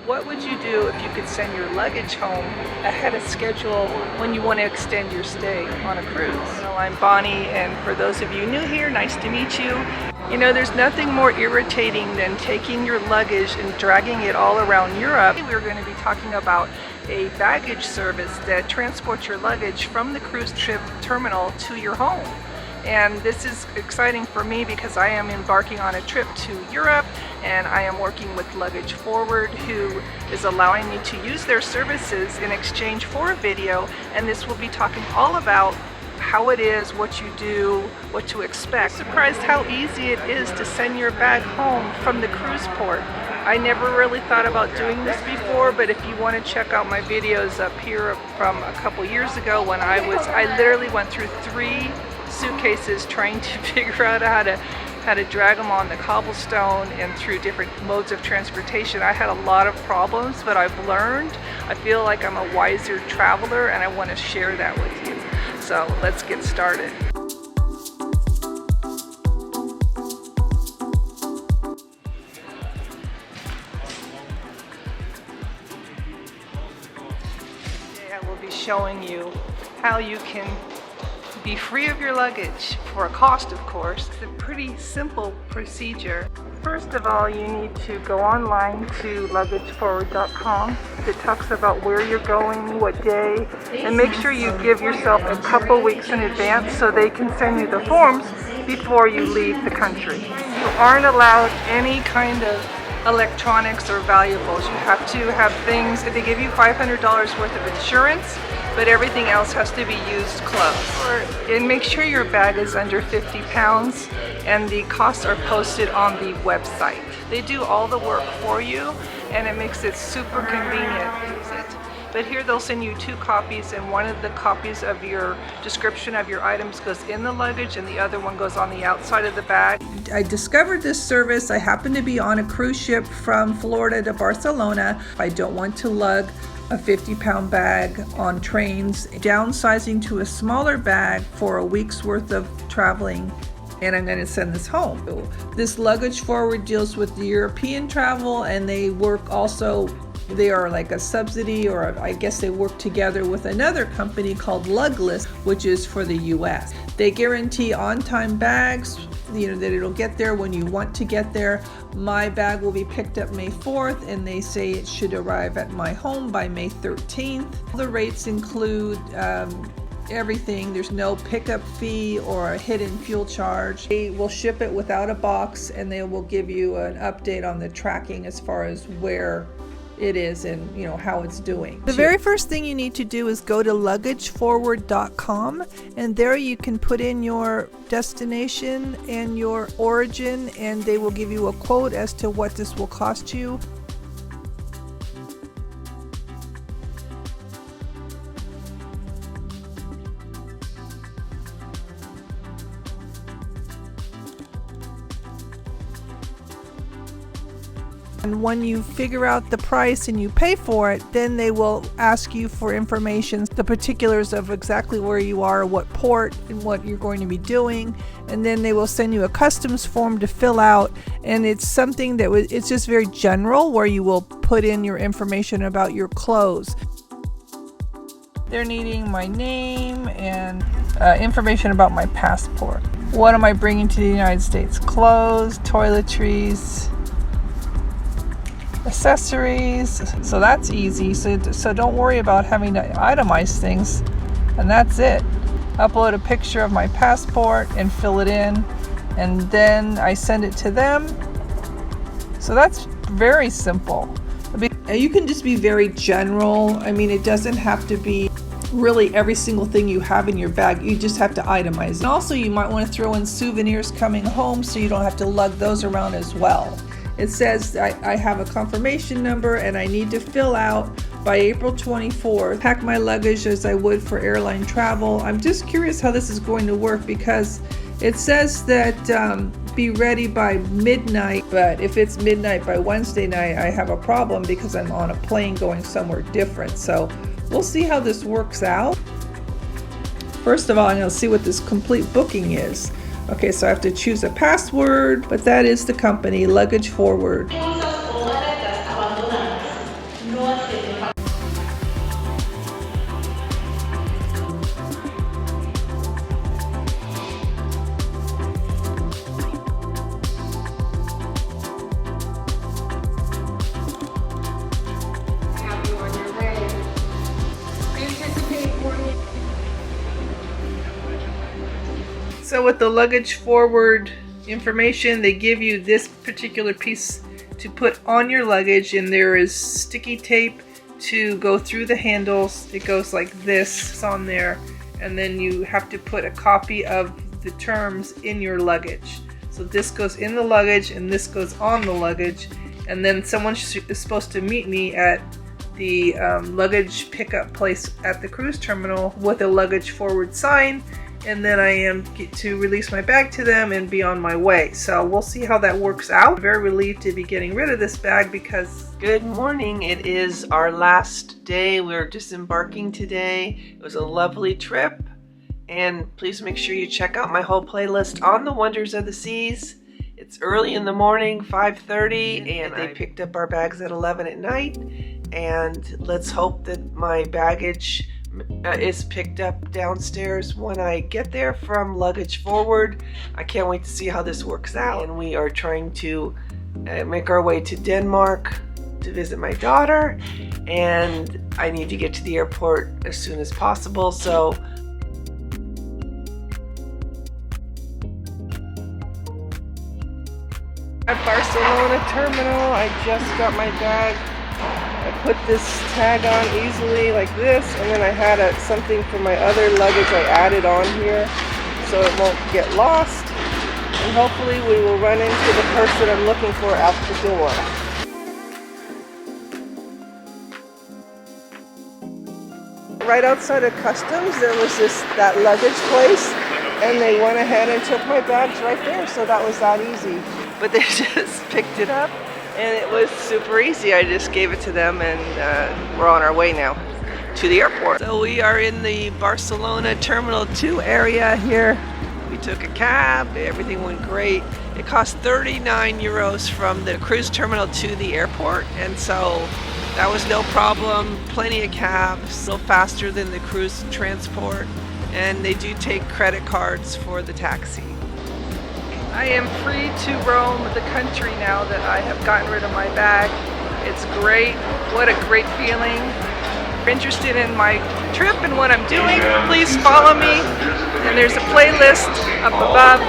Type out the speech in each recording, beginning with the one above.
What would you do if you could send your luggage home ahead of schedule when you want to extend your stay on a cruise? Well, I'm Bonnie, and for those of you new here, nice to meet you. You know, there's nothing more irritating than taking your luggage and dragging it all around Europe. We're going to be talking about a baggage service that transports your luggage from the cruise ship terminal to your home. And this is exciting for me because I am embarking on a trip to Europe, and I am working with Luggage Forward, who is allowing me to use their services in exchange for a video. And this will be talking all about how it is, what you do, what to expect. I'm surprised how easy it is to send your bag home from the cruise port. I never really thought about doing this before, but if you want to check out my videos up here from a couple years ago when I literally went through 3 suitcases trying to figure out how to drag them on the cobblestone and through different modes of transportation. I had a lot of problems, but I've learned. I feel like I'm a wiser traveler, and I want to share that with you. So let's get started. Today I will be showing you how you can be free of your luggage for a cost, of course. It's a pretty simple procedure. First of all, you need to go online to luggageforward.com. It talks about where you're going, what day, and make sure you give yourself a couple weeks in advance so they can send you the forms before you leave the country. You aren't allowed any kind of electronics or valuables. You have to have things, they give you $500 worth of insurance, but everything else has to be used clothes. And make sure your bag is under 50 pounds, and the costs are posted on the website. They do all the work for you, and it makes it super convenient to use it. But here they'll send you 2 copies, and one of the copies of your description of your items goes in the luggage, and the other one goes on the outside of the bag. I discovered this service. I happen to be on a cruise ship from Florida to Barcelona. I don't want to lug a 50-pound bag on trains, downsizing to a smaller bag for a week's worth of traveling, and I'm going to send this home. This Luggage Forward deals with the European travel, and they work also, they are like a subsidy, or I guess they work together with another company called Lugless, which is for the US. They guarantee on-time bags, you know, that it'll get there when you want to get there. My bag will be picked up May 4th, and they say it should arrive at my home by May 13th. The rates include everything. There's no pickup fee or a hidden fuel charge. They will ship it without a box, and they will give you an update on the tracking as far as where it is and, you know, how it's doing. The very first thing you need to do is go to luggageforward.com, and there you can put in your destination and your origin, and they will give you a quote as to what this will cost you. And when you figure out the price and you pay for it, then they will ask you for information, the particulars of exactly where you are, what port, and what you're going to be doing. And then they will send you a customs form to fill out. And it's something that it's just very general, where you will put in your information about your clothes. They're needing my name and information about my passport. What am I bringing to the United States? Clothes, toiletries, accessories. So that's easy. So don't worry about having to itemize things, and that's it. Upload a picture of my passport and fill it in, and then I send it to them. So that's very simple. You can just be very general. I mean, it doesn't have to be really every single thing you have in your bag. You just have to itemize. And also, you might want to throw in souvenirs coming home so you don't have to lug those around as well. It says I have a confirmation number, and I need to fill out by April 24th. Pack my luggage as I would for airline travel. I'm just curious how this is going to work, because it says that be ready by midnight, but if it's midnight by Wednesday night, I have a problem because I'm on a plane going somewhere different. So we'll see how this works out. First of all, I'm going to see what this complete booking is. Okay, so I have to choose a password, but that is the company, Luggage Forward. So with the Luggage Forward information, they give you this particular piece to put on your luggage, and there is sticky tape to go through the handles. It goes like this, it's on there, and then you have to put a copy of the terms in your luggage. So this goes in the luggage and this goes on the luggage, and then someone is supposed to meet me at the luggage pickup place at the cruise terminal with a Luggage Forward sign, and then I am to release my bag to them and be on my way. So we'll see how that works out. I'm very relieved to be getting rid of this bag because... Good morning. It is our last day. We're disembarking today. It was a lovely trip, and please make sure you check out my whole playlist on the wonders of the seas. It's early in the morning, 5:30, and they picked up our bags at 11 at night, and let's hope that my baggage is picked up downstairs when I get there from Luggage Forward. I can't wait to see how this works out. And we are trying to make our way to Denmark to visit my daughter, and I need to get to the airport as soon as possible. So at Barcelona terminal, I just got my bag. I put this tag on easily like this, and then I had something for my other luggage I added on here so it won't get lost, and hopefully we will run into the person I'm looking for out the door. Right outside of customs there was that luggage place, and they went ahead and took my bags right there, so that was that easy. But they just picked it up, and it was super easy. I just gave it to them, and we're on our way now to the airport. So we are in the Barcelona Terminal 2 area here. We took a cab, everything went great. It cost 39 euros from the cruise terminal to the airport, and so that was no problem. Plenty of cabs, a little faster than the cruise transport, and they do take credit cards for the taxi. I am free to roam the country now that I have gotten rid of my bag. It's great. What a great feeling. If you're interested in my trip and what I'm doing, please follow me. And there's a playlist up above.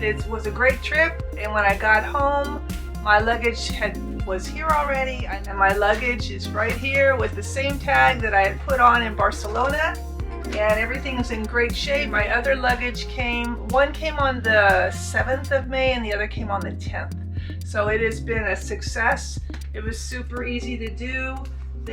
It was a great trip, and when I got home, my luggage was here already, and my luggage is right here with the same tag that I had put on in Barcelona. And everything is in great shape. My other luggage one came on the 7th of May and the other came on the 10th. So it has been a success. It was super easy to do.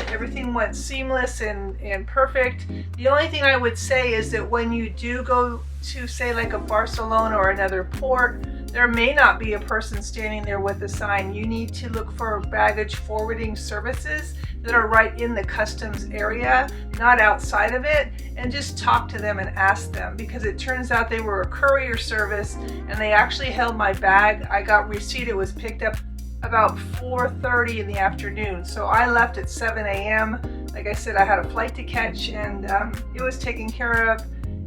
Everything went seamless and perfect. The only thing I would say is that when you do go to, say, like a Barcelona or another port, there may not be a person standing there with a sign. You need to look for baggage forwarding services that are right in the customs area, not outside of it, and just talk to them and ask them, because it turns out they were a courier service and they actually held my bag. I got receipt. It was picked up about 4:30 in the afternoon, so I left at 7 a.m. Like I said, I had a flight to catch, and it was taken care of,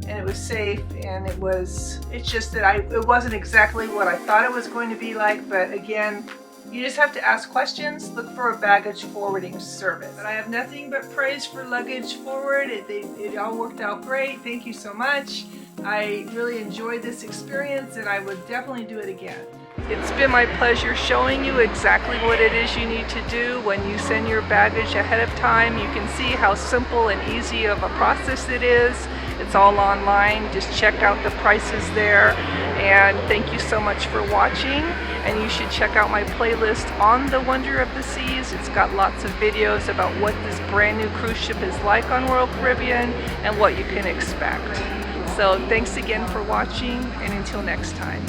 and it was safe, and it's just that it wasn't exactly what I thought it was going to be like. But again, you just have to ask questions, look for a baggage forwarding service. But I have nothing but praise for Luggage Forward. It all worked out great. Thank you so much. I really enjoyed this experience, and I would definitely do it again. It's been my pleasure showing you exactly what it is you need to do when you send your baggage ahead of time. You can see how simple and easy of a process it is. It's all online. Just check out the prices there. And thank you so much for watching. And you should check out my playlist on the Wonder of the Seas. It's got lots of videos about what this brand new cruise ship is like on Royal Caribbean and what you can expect. So thanks again for watching, and until next time.